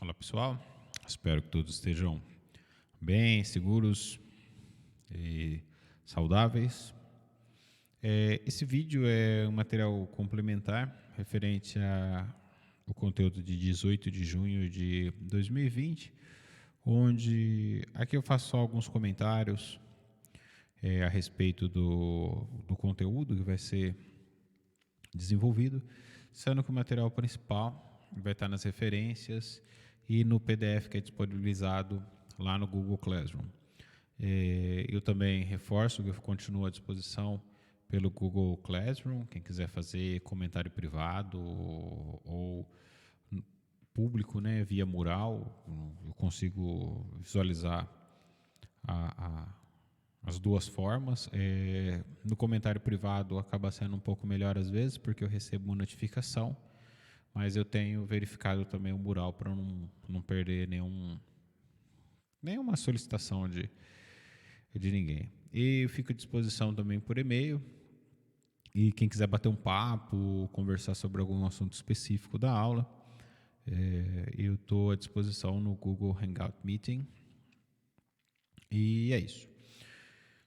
Olá pessoal, espero que todos estejam bem, seguros e saudáveis. Esse vídeo é um material complementar referente ao conteúdo de 18 de junho de 2020, onde aqui eu faço só alguns comentários a respeito do conteúdo que vai ser desenvolvido, sendo que o material principal vai estar nas referências e no PDF que é disponibilizado lá no Google Classroom. Eu também reforço que eu continuo à disposição pelo Google Classroom, quem quiser fazer comentário privado ou público, né, via mural, eu consigo visualizar a, as duas formas. No comentário privado acaba sendo um pouco melhor às vezes, porque eu recebo uma notificação, mas eu tenho verificado também o mural para não perder nenhuma solicitação de ninguém. E eu fico à disposição também por e-mail. E quem quiser bater um papo, conversar sobre algum assunto específico da aula, eu estou à disposição no Google Hangout Meeting. E é isso.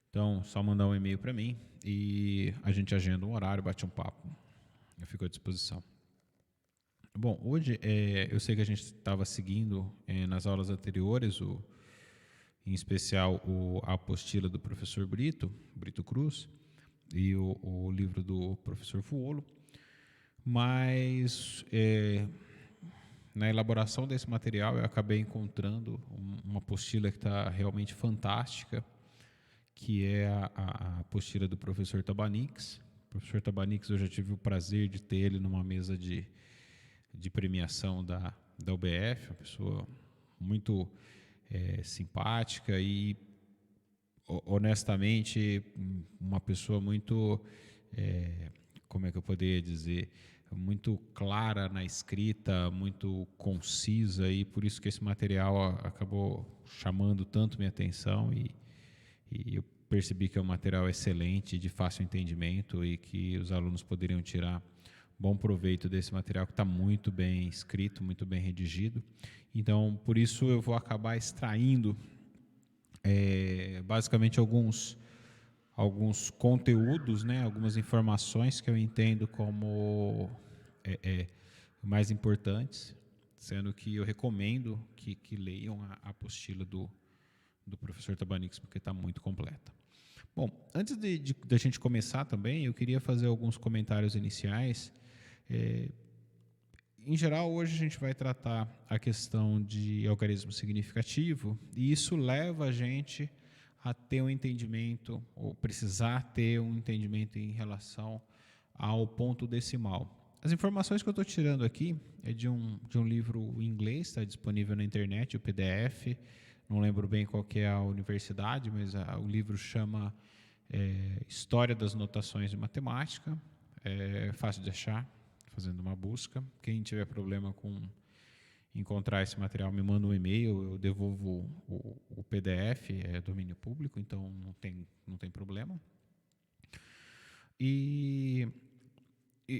Então, só mandar um e-mail para mim e a gente agenda um horário, bate um papo. Eu fico à disposição. Bom, hoje eu sei que a gente estava seguindo nas aulas anteriores, em especial a apostila do professor Brito Cruz, e o livro do professor Fuolo, mas na elaboração desse material eu acabei encontrando uma apostila que está realmente fantástica, que é a apostila do professor Tabanix. O professor Tabanix, eu já tive o prazer de ter ele numa mesa de premiação da UBF, uma pessoa muito simpática e, honestamente, uma pessoa muito, como é que eu poderia dizer, muito clara na escrita, muito concisa, e por isso que esse material acabou chamando tanto minha atenção e eu percebi que é um material excelente, de fácil entendimento e que os alunos poderiam tirar bom proveito desse material que está muito bem escrito, muito bem redigido. Então, por isso eu vou acabar extraindo basicamente alguns conteúdos, né, algumas informações que eu entendo como mais importantes, sendo que eu recomendo que leiam a apostila do professor Tabanix, porque está muito completa. Bom, antes de a gente começar também, eu queria fazer alguns comentários iniciais. Em geral, hoje a gente vai tratar a questão de algarismo significativo, e isso leva a gente a ter um entendimento, ou precisar ter um entendimento em relação ao ponto decimal. As informações que eu estou tirando aqui é de um livro em inglês, está disponível na internet, o PDF. Não lembro bem qual que é a universidade, mas o livro chama História das Notações de Matemática. É fácil de achar, fazendo uma busca. Quem tiver problema com encontrar esse material, me manda um e-mail, eu devolvo o PDF, é domínio público, então não tem problema. E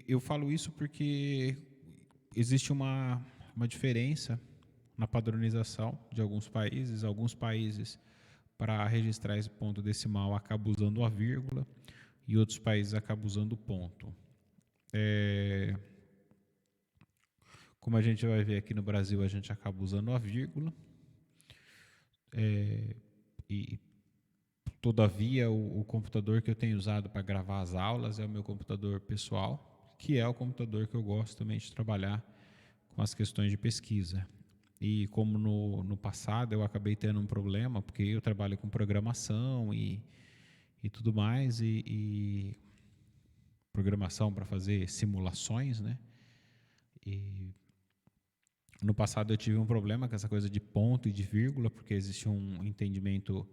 eu falo isso porque existe uma diferença na padronização de alguns países. Alguns países, para registrar esse ponto decimal, acabam usando a vírgula, e outros países acabam usando o ponto. Como a gente vai ver aqui no Brasil, a gente acaba usando a vírgula. E, todavia, o computador que eu tenho usado para gravar as aulas é o meu computador pessoal, que é o computador que eu gosto também de trabalhar com as questões de pesquisa. E como no passado eu acabei tendo um problema, porque eu trabalho com programação e tudo mais, e programação para fazer simulações, né? E no passado eu tive um problema com essa coisa de ponto e de vírgula, porque existe um entendimento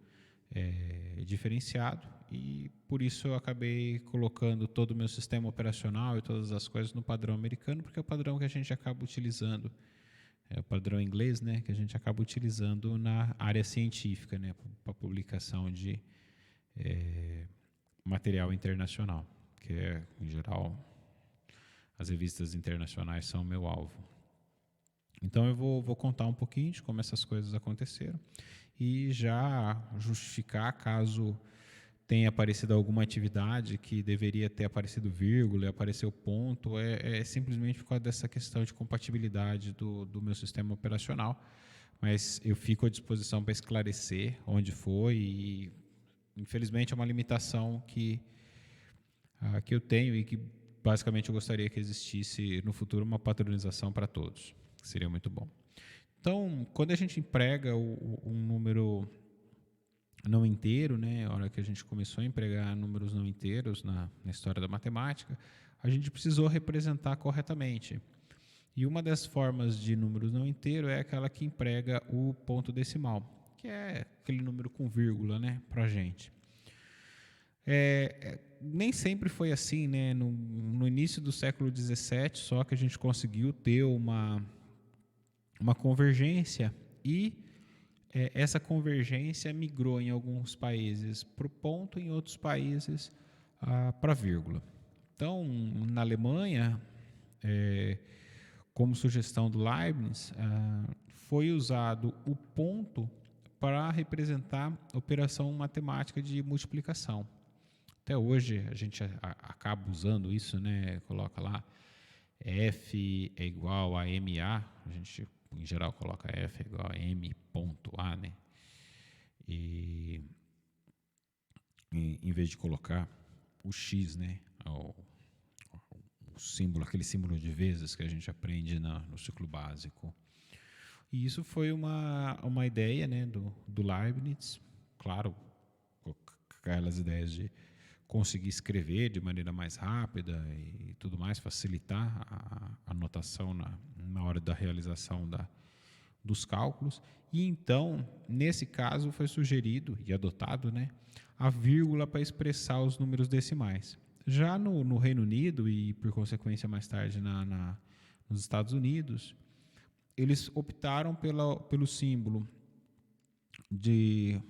diferenciado, e por isso eu acabei colocando todo o meu sistema operacional e todas as coisas no padrão americano, porque é o padrão que a gente acaba utilizando, é o padrão inglês, né, que a gente acaba utilizando na área científica, né, para publicação de material internacional, que em geral, as revistas internacionais são meu alvo. Então eu vou contar um pouquinho de como essas coisas aconteceram e já justificar caso tenha aparecido alguma atividade que deveria ter aparecido vírgula e apareceu ponto, é simplesmente por causa dessa questão de compatibilidade do meu sistema operacional. Mas eu fico à disposição para esclarecer onde foi e, infelizmente, é uma limitação que eu tenho e que, basicamente, eu gostaria que existisse no futuro uma padronização para todos. Seria muito bom. Então, quando a gente emprega um número não inteiro, né, a hora que a gente começou a empregar números não inteiros na história da matemática, a gente precisou representar corretamente. E uma das formas de números não inteiros é aquela que emprega o ponto decimal, que é aquele número com vírgula, né, para a gente. Nem sempre foi assim, né? No início do século XVII, só que a gente conseguiu ter uma convergência e essa convergência migrou em alguns países para o ponto, em outros países para a vírgula. Então, na Alemanha, como sugestão do Leibniz, foi usado o ponto para representar a operação matemática de multiplicação. Até hoje a gente acaba usando isso, né? Coloca lá F é igual a MA, a gente em geral coloca F é igual a M ponto A, né? E em vez de colocar o X, né? O símbolo, aquele símbolo de vezes que a gente aprende no ciclo básico. E isso foi uma ideia, né, do Leibniz, claro, aquelas ideias de conseguir escrever de maneira mais rápida e tudo mais, facilitar a anotação na hora da realização dos cálculos. E então, nesse caso, foi sugerido e adotado, né, a vírgula para expressar os números decimais. Já no Reino Unido e, por consequência, mais tarde nos Estados Unidos, eles optaram pelo símbolo de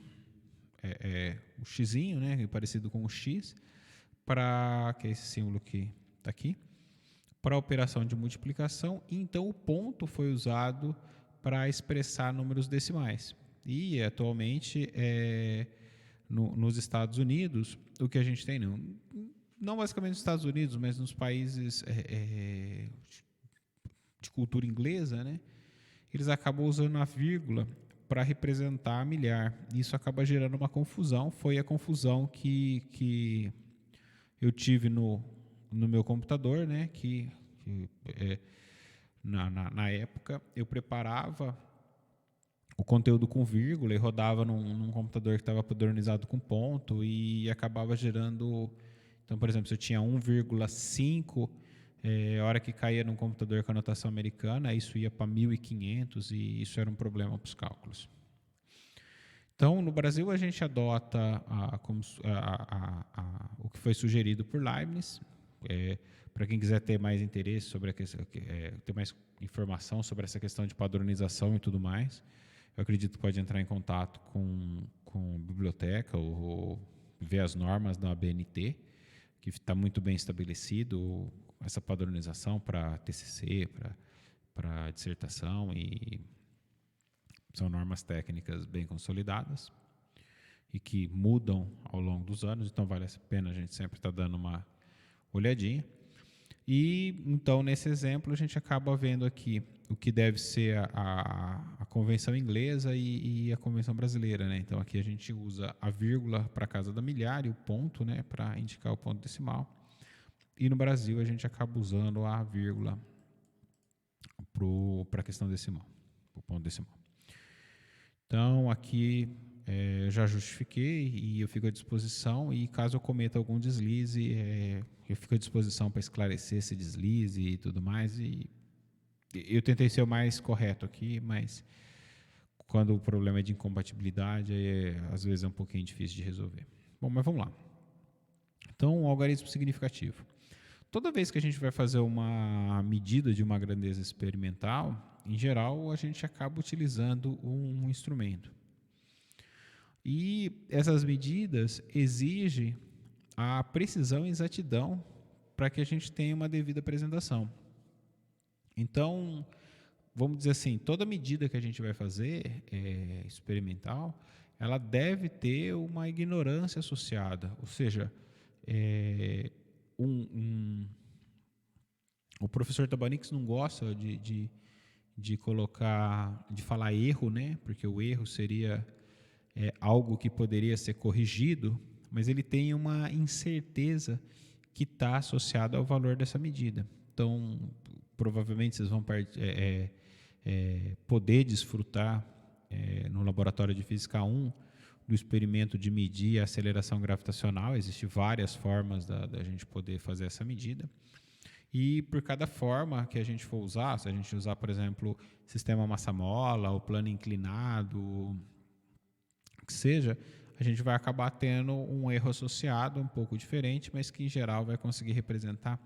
o xizinho, né, parecido com o X, que é esse símbolo que está aqui, para a operação de multiplicação, e então o ponto foi usado para expressar números decimais. E atualmente, nos Estados Unidos, o que a gente tem, não basicamente nos Estados Unidos, mas nos países de cultura inglesa, né, eles acabam usando a vírgula para representar a milhar. Isso acaba gerando uma confusão. Foi a confusão que eu tive no meu computador, né? Na época eu preparava o conteúdo com vírgula e rodava num computador que estava padronizado com ponto e acabava gerando. Então, por exemplo, se eu tinha 1,5, a hora que caía num computador com a notação americana, isso ia para 1.500 e isso era um problema para os cálculos. Então, no Brasil, a gente adota o que foi sugerido por Leibniz. Para quem quiser ter mais interesse sobre ter mais informação sobre essa questão de padronização e tudo mais, eu acredito que pode entrar em contato com a biblioteca ou ver as normas da ABNT, que está muito bem estabelecido essa padronização para TCC, para dissertação, e são normas técnicas bem consolidadas e que mudam ao longo dos anos, então vale a pena a gente sempre estar dando uma olhadinha. E então, nesse exemplo, a gente acaba vendo aqui o que deve ser a convenção inglesa e a convenção brasileira, né? Então, aqui a gente usa a vírgula para casa da milhar e o ponto, né, para indicar o ponto decimal. E no Brasil, a gente acaba usando a vírgula para a questão decimal, para o ponto decimal. Então, aqui já justifiquei e eu fico à disposição, e caso eu cometa algum deslize, eu fico à disposição para esclarecer esse deslize e tudo mais. E eu tentei ser o mais correto aqui, mas quando o problema é de incompatibilidade, às vezes é um pouquinho difícil de resolver. Bom, mas vamos lá. Então, um algarismo significativo. Toda vez que a gente vai fazer uma medida de uma grandeza experimental, em geral, a gente acaba utilizando um instrumento. E essas medidas exigem a precisão e exatidão para que a gente tenha uma devida apresentação. Então, vamos dizer assim, toda medida que a gente vai fazer experimental, ela deve ter uma ignorância associada, ou seja, é, um, um, o professor Tabanix não gosta de colocar, de falar erro, né? Porque o erro seria algo que poderia ser corrigido, mas ele tem uma incerteza que está associada ao valor dessa medida. Então, provavelmente vocês vão poder desfrutar no laboratório de Física 1 do experimento de medir a aceleração gravitacional. Existem várias formas da gente poder fazer essa medida. E por cada forma que a gente for usar, se a gente usar, por exemplo, sistema massa-mola, ou plano inclinado, o que seja, a gente vai acabar tendo um erro associado um pouco diferente, mas que em geral vai conseguir representar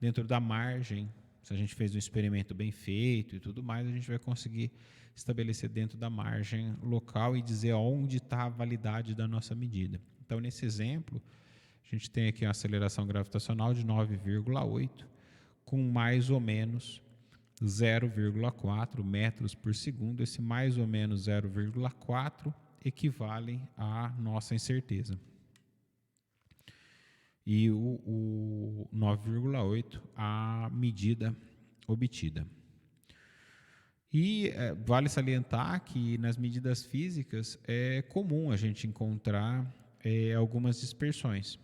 dentro da margem. Se a gente fez um experimento bem feito e tudo mais, a gente vai conseguir estabelecer dentro da margem local e dizer onde está a validade da nossa medida. Então, nesse exemplo, a gente tem aqui uma aceleração gravitacional de 9,8, com mais ou menos 0,4 metros por segundo. Esse mais ou menos 0,4 equivale à nossa incerteza. E o 9,8 a medida obtida. E vale salientar que nas medidas físicas é comum a gente encontrar algumas dispersões.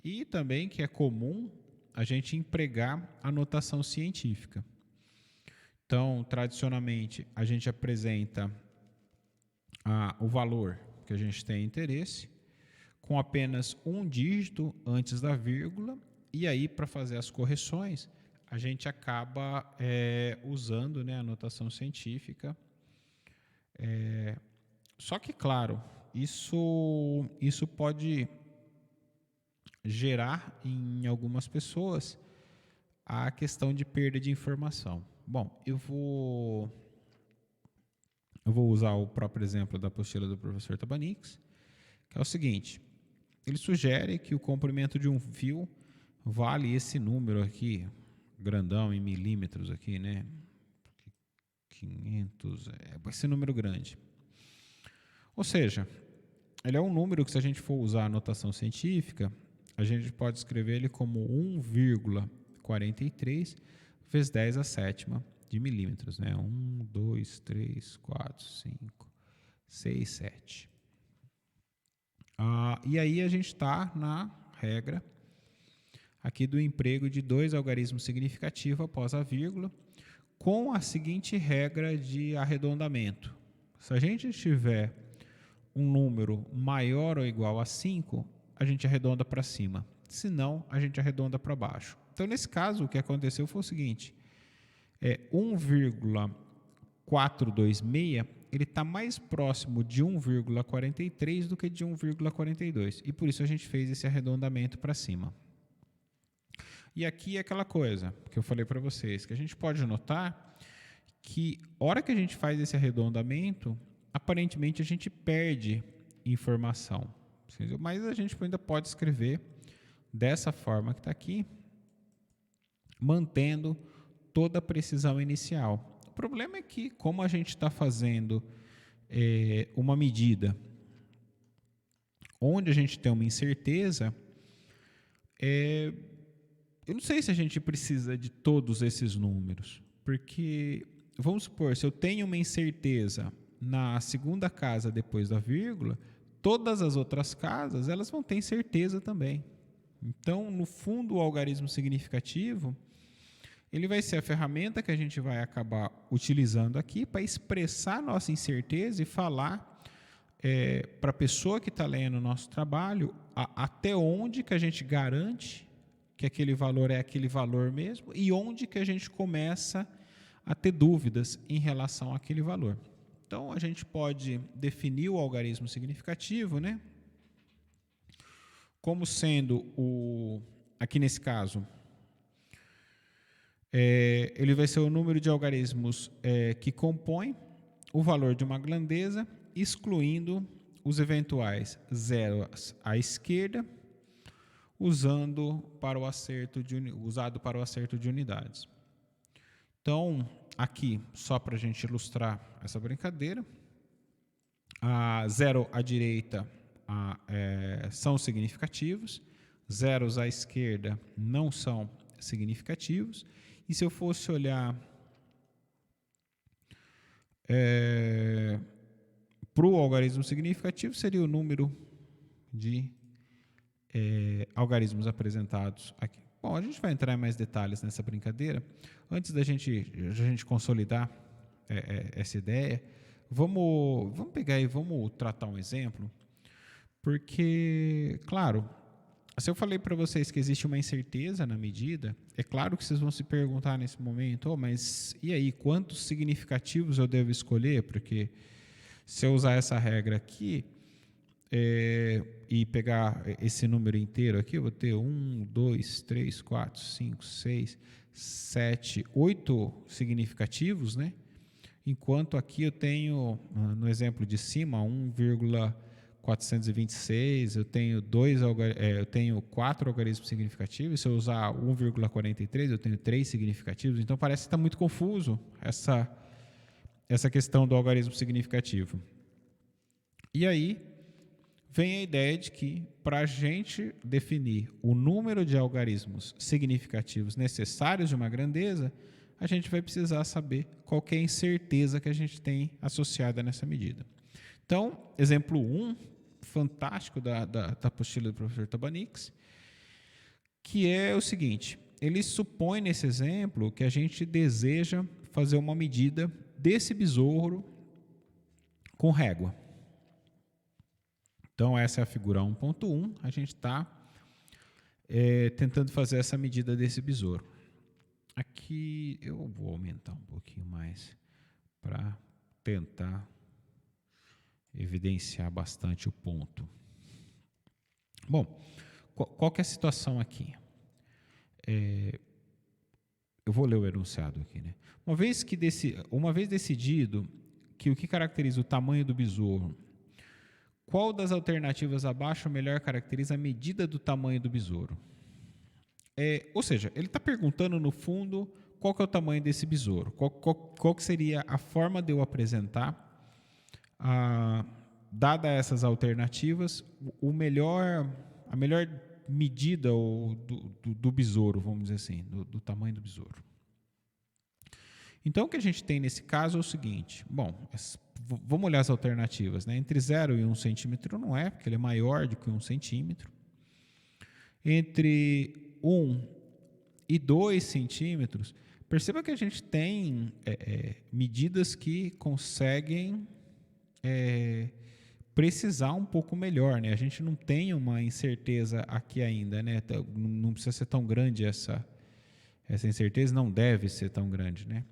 E também que é comum a gente empregar a notação científica. Então, tradicionalmente, a gente apresenta o valor que a gente tem interesse, com apenas um dígito antes da vírgula, e aí, para fazer as correções, a gente acaba usando, né, a notação científica. Só que, claro, isso pode gerar em algumas pessoas a questão de perda de informação. Bom, eu vou usar o próprio exemplo da apostila do professor Tabanix, que é o seguinte: ele sugere que o comprimento de um fio vale esse número aqui, grandão em milímetros aqui, né? 500, esse número grande. Ou seja, ele é um número que, se a gente for usar a notação científica, a gente pode escrever ele como 1,43 vezes 10 a sétima de milímetros, né? 1, 2, 3, 4, 5, 6, 7. E aí a gente está na regra aqui do emprego de 2 algarismos significativos após a vírgula, com a seguinte regra de arredondamento. Se a gente tiver um número maior ou igual a 5, a gente arredonda para cima. Se não, a gente arredonda para baixo. Então, nesse caso, o que aconteceu foi o seguinte: 1,426, ele está mais próximo de 1,43 do que de 1,42. E por isso a gente fez esse arredondamento para cima. E aqui é aquela coisa que eu falei para vocês, que a gente pode notar que, a hora que a gente faz esse arredondamento, aparentemente a gente perde informação. Mas a gente ainda pode escrever dessa forma que está aqui, mantendo toda a precisão inicial. O problema é que, como a gente está fazendo uma medida onde a gente tem uma incerteza, eu não sei se a gente precisa de todos esses números, porque, vamos supor, se eu tenho uma incerteza na segunda casa depois da vírgula, todas as outras casas elas vão ter incerteza também. Então, no fundo, o algarismo significativo ele vai ser a ferramenta que a gente vai acabar utilizando aqui para expressar nossa incerteza e falar para a pessoa que está lendo o nosso trabalho até onde que a gente garante que aquele valor é aquele valor mesmo e onde que a gente começa a ter dúvidas em relação àquele valor. Então, a gente pode definir o algarismo significativo, né, como sendo aqui nesse caso, ele vai ser o número de algarismos que compõem o valor de uma grandeza, excluindo os eventuais zeros à esquerda, usado para o acerto de unidades. Então, aqui, só para a gente ilustrar essa brincadeira, a 0 à direita são significativos, zeros à esquerda não são significativos. E se eu fosse olhar para o algarismo significativo, seria o número de algarismos apresentados aqui. Bom, a gente vai entrar em mais detalhes nessa brincadeira. Antes da gente consolidar essa ideia, vamos pegar e vamos tratar um exemplo, porque, claro, se eu falei para vocês que existe uma incerteza na medida, é claro que vocês vão se perguntar nesse momento, mas e aí, quantos significativos eu devo escolher? Porque se eu usar essa regra aqui e pegar esse número inteiro aqui, eu vou ter 1, 2, 3, 4, 5, 6, 7, 8 significativos, né? Enquanto aqui eu tenho, no exemplo de cima, 1,426, eu tenho 4 algarismos significativos. Se eu usar 1,43, eu tenho 3 significativos. Então parece que está muito confuso essa questão do algarismo significativo. E aí vem a ideia de que, para a gente definir o número de algarismos significativos necessários de uma grandeza, a gente vai precisar saber qual que é a incerteza que a gente tem associada nessa medida. Então, exemplo 1, fantástico da apostila do professor Tabanix, que é o seguinte: ele supõe nesse exemplo que a gente deseja fazer uma medida desse besouro com régua. Então, essa é a figura 1.1, a gente está tentando fazer essa medida desse besouro. Aqui eu vou aumentar um pouquinho mais para tentar evidenciar bastante o ponto. Bom, qual que é a situação aqui? Eu vou ler o enunciado aqui, né? Uma vez decidido que o que caracteriza o tamanho do besouro, qual das alternativas abaixo melhor caracteriza a medida do tamanho do besouro? Ou seja, ele está perguntando, no fundo, qual que é o tamanho desse besouro, qual que seria a forma de eu apresentar, dada essas alternativas, a melhor medida do besouro, vamos dizer assim, do tamanho do besouro. Então, o que a gente tem nesse caso é o seguinte: bom, vamos olhar as alternativas, né? Entre 0 e 1 centímetro não é, porque ele é maior do que 1 centímetro. Entre 1 e 2 centímetros, perceba que a gente tem medidas que conseguem precisar um pouco melhor, né? A gente não tem uma incerteza aqui ainda, né? Não precisa ser tão grande essa incerteza, não deve ser tão grande, né?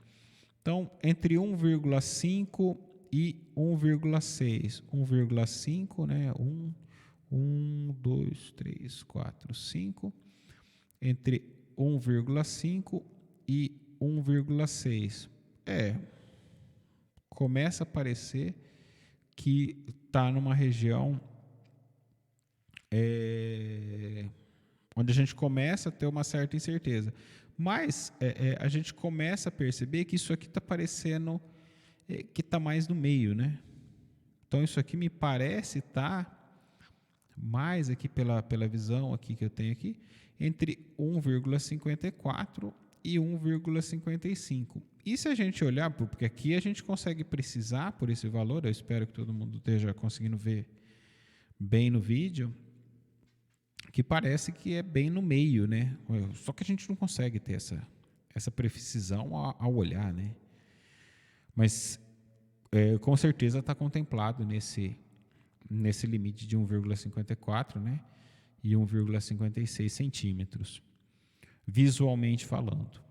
Então, entre 1,5 e 1,6. 1,5, né? 1, 2, 3, 4, 5. Entre 1,5 e 1,6. Começa a parecer que está numa região onde a gente começa a ter uma certa incerteza. Mas a gente começa a perceber que isso aqui está parecendo que está mais no meio, né? Então, isso aqui me parece estar mais aqui pela visão aqui que eu tenho aqui, entre 1,54 e 1,55. E se a gente olhar, porque aqui a gente consegue precisar por esse valor, eu espero que todo mundo esteja conseguindo ver bem no vídeo, que parece que é bem no meio, né? Só que a gente não consegue ter essa precisão ao olhar, né? Mas com certeza está contemplado nesse limite de 1,54, né? E 1,56 centímetros, visualmente falando.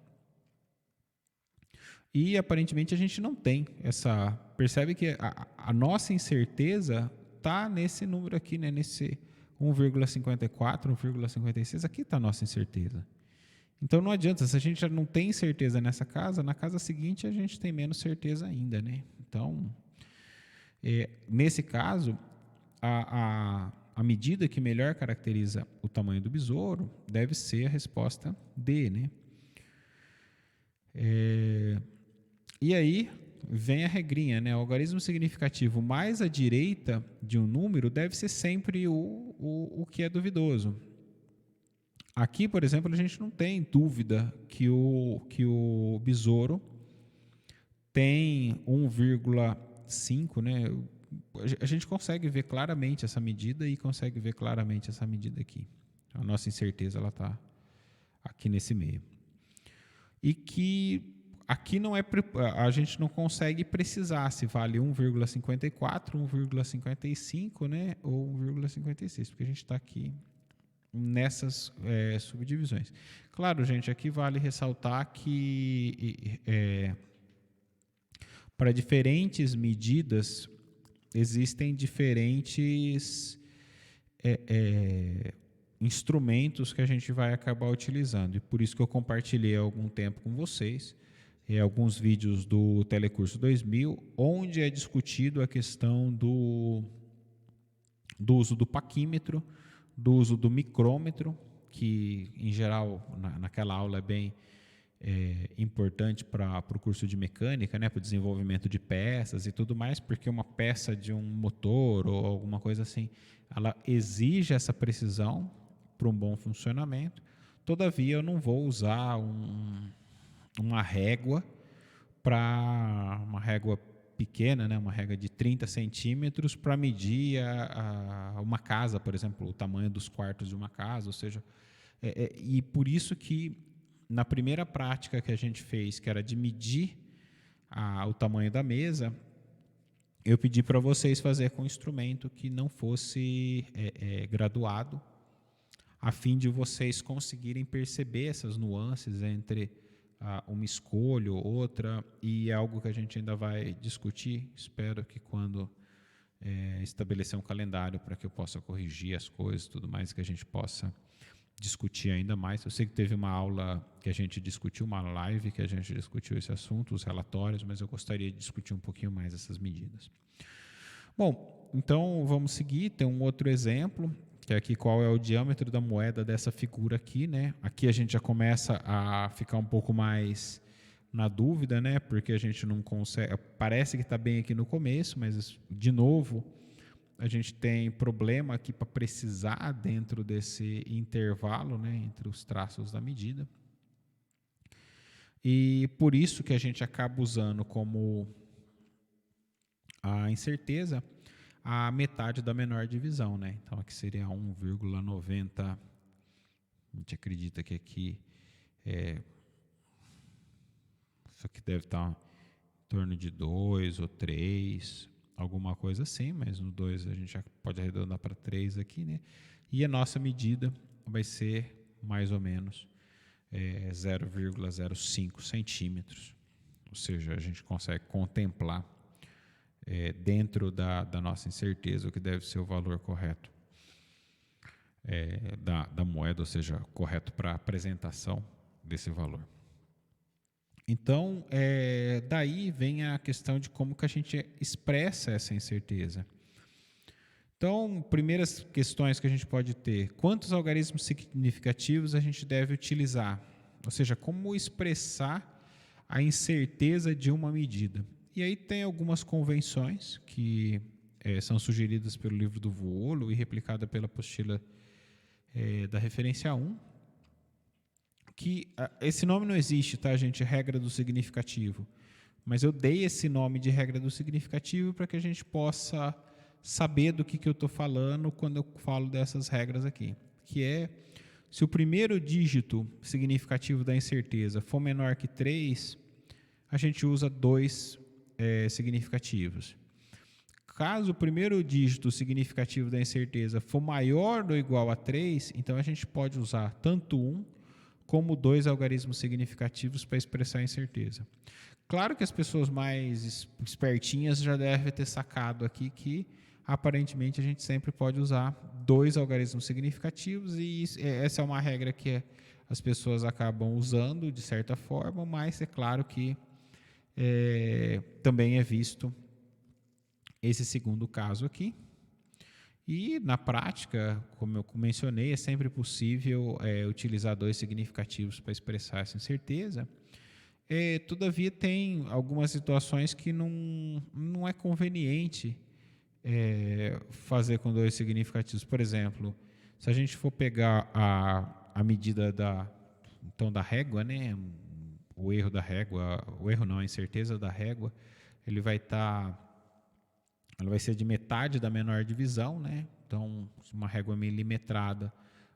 E aparentemente a gente não tem essa. Percebe que a nossa incerteza está nesse número aqui, né? Nesse 1,54, 1,56, aqui está a nossa incerteza. Então não adianta, se a gente já não tem certeza nessa casa, na casa seguinte a gente tem menos certeza ainda, né? Então, nesse caso, a medida que melhor caracteriza o tamanho do besouro deve ser a resposta D, né? E aí vem a regrinha, né? O algarismo significativo mais à direita de um número deve ser sempre o que é duvidoso. Aqui, por exemplo, a gente não tem dúvida que o besouro tem 1,5, né? A gente consegue ver claramente essa medida e consegue ver claramente essa medida aqui. A nossa incerteza ela está aqui nesse meio. E que aqui não é, a gente não consegue precisar se vale 1,54, 1,55, né, ou 1,56, porque a gente está aqui nessas subdivisões. Claro, gente, aqui vale ressaltar que para diferentes medidas existem diferentes instrumentos que a gente vai acabar utilizando. E por isso que eu compartilhei há algum tempo com vocês alguns vídeos do Telecurso 2000, onde é discutido a questão do uso do paquímetro, do uso do micrômetro, que em geral naquela aula é bem importante para o curso de mecânica, né, para o desenvolvimento de peças e tudo mais, porque uma peça de um motor ou alguma coisa assim, ela exige essa precisão para um bom funcionamento. Todavia, eu não vou usar uma régua para uma régua pequena, né, uma régua de 30 centímetros para medir uma casa, por exemplo, o tamanho dos quartos de uma casa, ou seja, e por isso que na primeira prática que a gente fez, que era de medir o tamanho da mesa, eu pedi para vocês fazer com um instrumento que não fosse graduado, a fim de vocês conseguirem perceber essas nuances entre uma escolha ou outra, e é algo que a gente ainda vai discutir. Espero que quando estabelecer um calendário para que eu possa corrigir as coisas, tudo mais, que a gente possa discutir ainda mais. Eu sei que teve uma aula que a gente discutiu, uma live que a gente discutiu esse assunto, os relatórios, mas eu gostaria de discutir um pouquinho mais essas medidas. Bom, então vamos seguir. Tem um outro exemplo, que é aqui qual é o diâmetro da moeda dessa figura aqui, né? Aqui a gente já começa a ficar um pouco mais na dúvida, né? Porque a gente não consegue, parece que está bem aqui no começo, mas de novo a gente tem problema aqui para precisar dentro desse intervalo, né, entre os traços da medida. E por isso que a gente acaba usando como a incerteza a metade da menor divisão, né? Então aqui seria 1,90. A gente acredita que aqui isso aqui deve estar em torno de 2 ou 3, alguma coisa assim, mas no 2 a gente já pode arredondar para 3 aqui, né? E a nossa medida vai ser mais ou menos 0,05 centímetros. Ou seja, a gente consegue contemplar dentro da nossa incerteza o que deve ser o valor correto da moeda, ou seja, correto para a apresentação desse valor. Então, daí vem a questão de como que a gente expressa essa incerteza. Então, primeiras questões que a gente pode ter: quantos algarismos significativos a gente deve utilizar? Ou seja, como expressar a incerteza de uma medida. E aí tem algumas convenções que são sugeridas pelo livro do Vuolo e replicada pela apostila da referência 1, que esse nome não existe, tá, gente? Regra do significativo. Mas eu dei esse nome de regra do significativo para que a gente possa saber do que eu estou falando quando eu falo dessas regras aqui. Que é, se o primeiro dígito significativo da incerteza for menor que 3, a gente usa 2 significativos. Caso o primeiro dígito significativo da incerteza for maior ou igual a 3, então a gente pode usar tanto 1 como 2 algarismos significativos para expressar a incerteza. Claro que as pessoas mais espertinhas já devem ter sacado aqui que, aparentemente, a gente sempre pode usar 2 algarismos significativos, e essa é uma regra que as pessoas acabam usando de certa forma, mas é claro que também é visto esse segundo caso aqui. E, na prática, como eu mencionei, é sempre possível utilizar 2 significativos para expressar essa incerteza. Todavia, tem algumas situações que não é conveniente fazer com dois significativos. Por exemplo, se a gente for pegar a medida da régua, né, o erro da régua, o erro não, a incerteza da régua, ele vai ela vai ser de metade da menor divisão, né? Então, uma régua milimetrada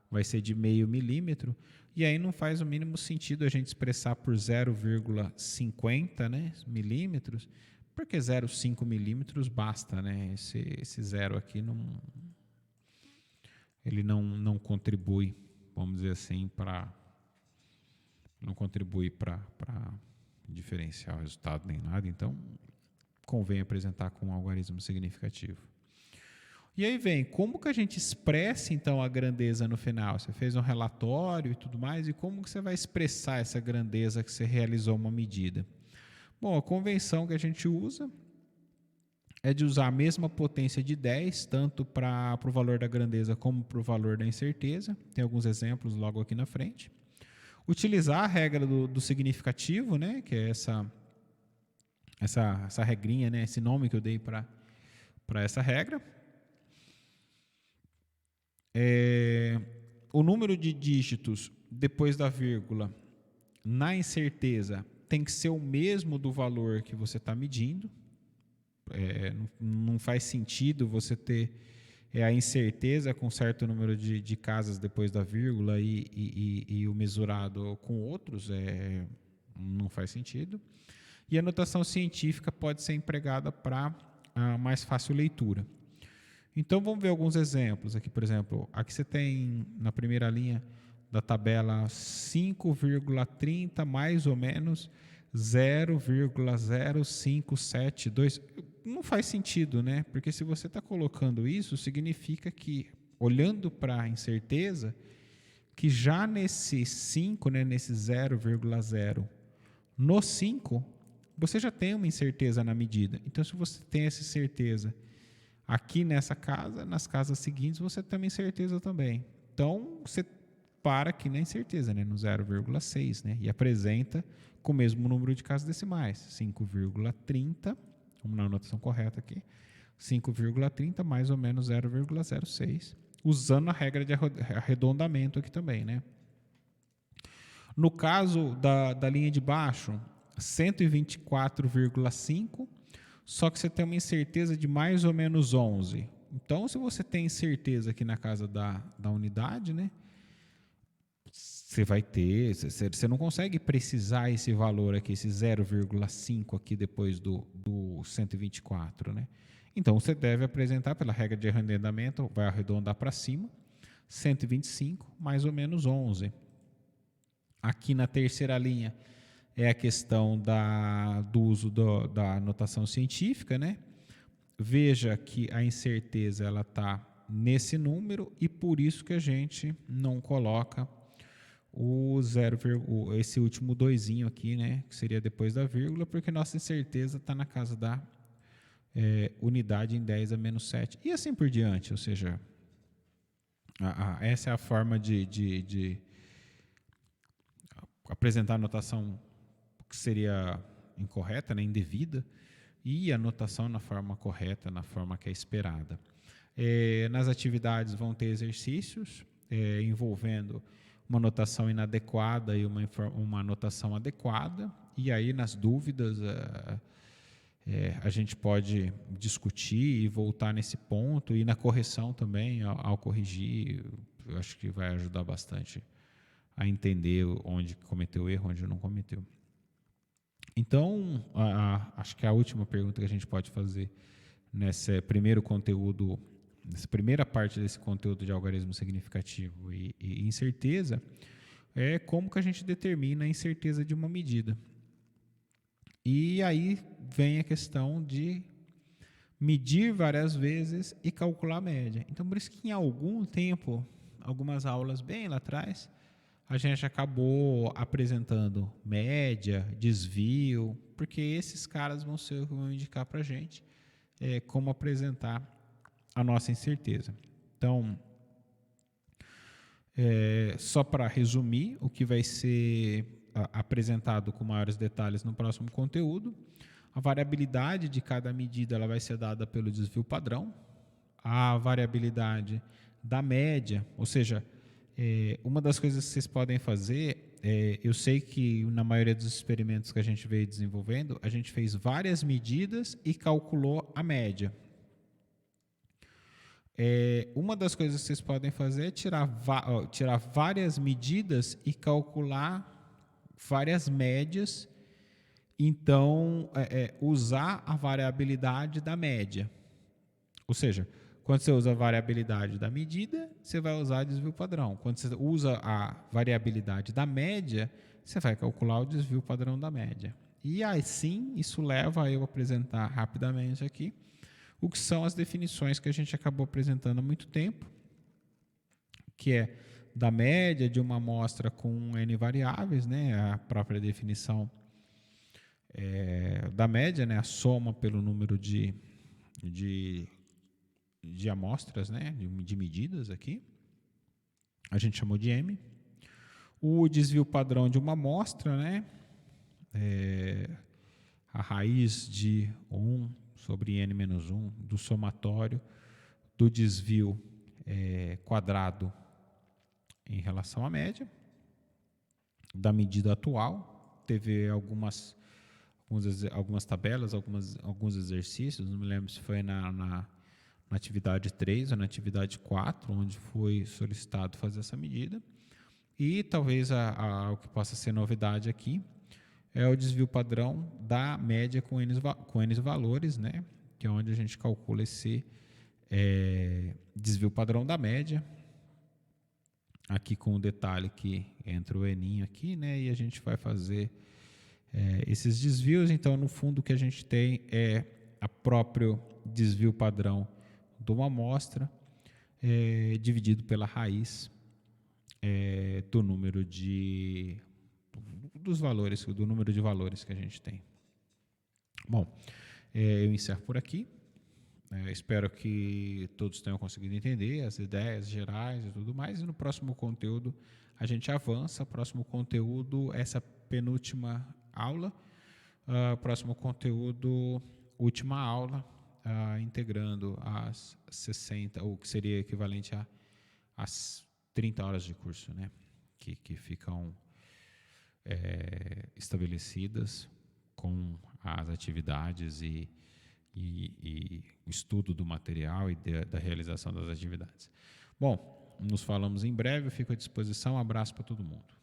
vai ser de meio milímetro, e aí não faz o mínimo sentido a gente expressar por 0,50, né, milímetros, porque 0,5 milímetros basta, né? Esse zero aqui ele não contribui, vamos dizer assim, não contribui para diferenciar o resultado nem nada, então convém apresentar com um algarismo significativo. E aí vem, como que a gente expressa então a grandeza no final? Você fez um relatório e tudo mais, e como que você vai expressar essa grandeza que você realizou uma medida? Bom, a convenção que a gente usa é de usar a mesma potência de 10, tanto para o valor da grandeza como para o valor da incerteza. Tem alguns exemplos logo aqui na frente. Utilizar a regra do significativo, né, que é essa regrinha, né, esse nome que eu dei para essa regra. O número de dígitos depois da vírgula na incerteza tem que ser o mesmo do valor que você está medindo. Não faz sentido você ter a incerteza com certo número de casas depois da vírgula e o mesurado com outros, não faz sentido. E a notação científica pode ser empregada para a mais fácil leitura. Então, vamos ver alguns exemplos aqui. Por exemplo, aqui você tem na primeira linha da tabela 5,30 mais ou menos 0,0572. Não faz sentido, né? Porque se você está colocando isso, significa que, olhando para a incerteza, que já nesse 5, né, nesse 0,0, no 5, você já tem uma incerteza na medida. Então, se você tem essa certeza aqui nessa casa, nas casas seguintes, você tem uma incerteza também. Então, você para aqui na incerteza, né, no 0,6, né, e apresenta com o mesmo número de casas decimais, 5,30, vamos na anotação correta aqui, 5,30 mais ou menos 0,06, usando a regra de arredondamento aqui também, né. No caso da linha de baixo, 124,5, só que você tem uma incerteza de mais ou menos 11. Então, se você tem incerteza aqui na casa da unidade, né, você vai ter, você não consegue precisar esse valor aqui, esse 0,5 aqui depois do 124, né? Então, você deve apresentar pela regra de arredondamento, vai arredondar para cima, 125 mais ou menos 11. Aqui na terceira linha é a questão do uso da notação científica, né? Veja que a incerteza ela está nesse número e por isso que a gente não coloca esse último doisinho aqui, né? Que seria depois da vírgula, porque nossa incerteza está na casa da unidade em 10 a menos 7 e assim por diante. Ou seja, essa é a forma de apresentar a notação que seria incorreta, né, indevida, e a notação na forma correta, na forma que é esperada. Nas atividades vão ter exercícios envolvendo uma notação inadequada e uma notação adequada, e aí nas dúvidas a gente pode discutir e voltar nesse ponto, e na correção também, ao corrigir, eu acho que vai ajudar bastante a entender onde cometeu erro, onde não cometeu. Então, acho que a última pergunta que a gente pode fazer nesse primeiro conteúdo, nessa primeira parte desse conteúdo de algarismo significativo e incerteza, é como que a gente determina a incerteza de uma medida. E aí vem a questão de medir várias vezes e calcular a média. Então, por isso que em algum tempo, algumas aulas bem lá atrás, a gente acabou apresentando média, desvio, porque esses caras vão indicar para a gente como apresentar a nossa incerteza. Então, só para resumir, o que vai ser apresentado com maiores detalhes no próximo conteúdo. A variabilidade de cada medida ela vai ser dada pelo desvio padrão. A variabilidade da média, ou seja, uma das coisas que vocês podem fazer, eu sei que na maioria dos experimentos que a gente veio desenvolvendo, a gente fez várias medidas e calculou a média. Uma das coisas que vocês podem fazer é tirar várias medidas e calcular várias médias. Então, usar a variabilidade da média. Ou seja, quando você usa a variabilidade da medida, você vai usar desvio padrão. Quando você usa a variabilidade da média, você vai calcular o desvio padrão da média. E assim, isso leva a eu apresentar rapidamente aqui o que são as definições que a gente acabou apresentando há muito tempo, que é da média de uma amostra com N variáveis, né, a própria definição da média, né, a soma pelo número de amostras, né, de medidas aqui, a gente chamou de M. O desvio padrão de uma amostra, né, a raiz de 1 sobre N menos 1 do somatório do desvio quadrado em relação à média, da medida atual. Teve algumas tabelas, alguns exercícios, não me lembro se foi na atividade 3 ou na atividade 4, onde foi solicitado fazer essa medida. E talvez o que possa ser novidade aqui é o desvio padrão da média com N valores, né? Que é onde a gente calcula esse desvio padrão da média. Aqui com o detalhe que entra o N aqui, né? E a gente vai fazer esses desvios. Então, no fundo, o que a gente tem é o próprio desvio padrão de uma amostra dividido pela raiz do número de do número de valores que a gente tem. Bom, eu encerro por aqui. Espero que todos tenham conseguido entender as ideias gerais e tudo mais. E no próximo conteúdo a gente avança. Próximo conteúdo, essa penúltima aula. Próximo conteúdo, última aula, integrando as 60, ou que seria equivalente às 30 horas de curso, né? Que ficam estabelecidas com as atividades e o estudo do material e da realização das atividades. Bom, nos falamos em breve, eu fico à disposição. Um abraço para todo mundo.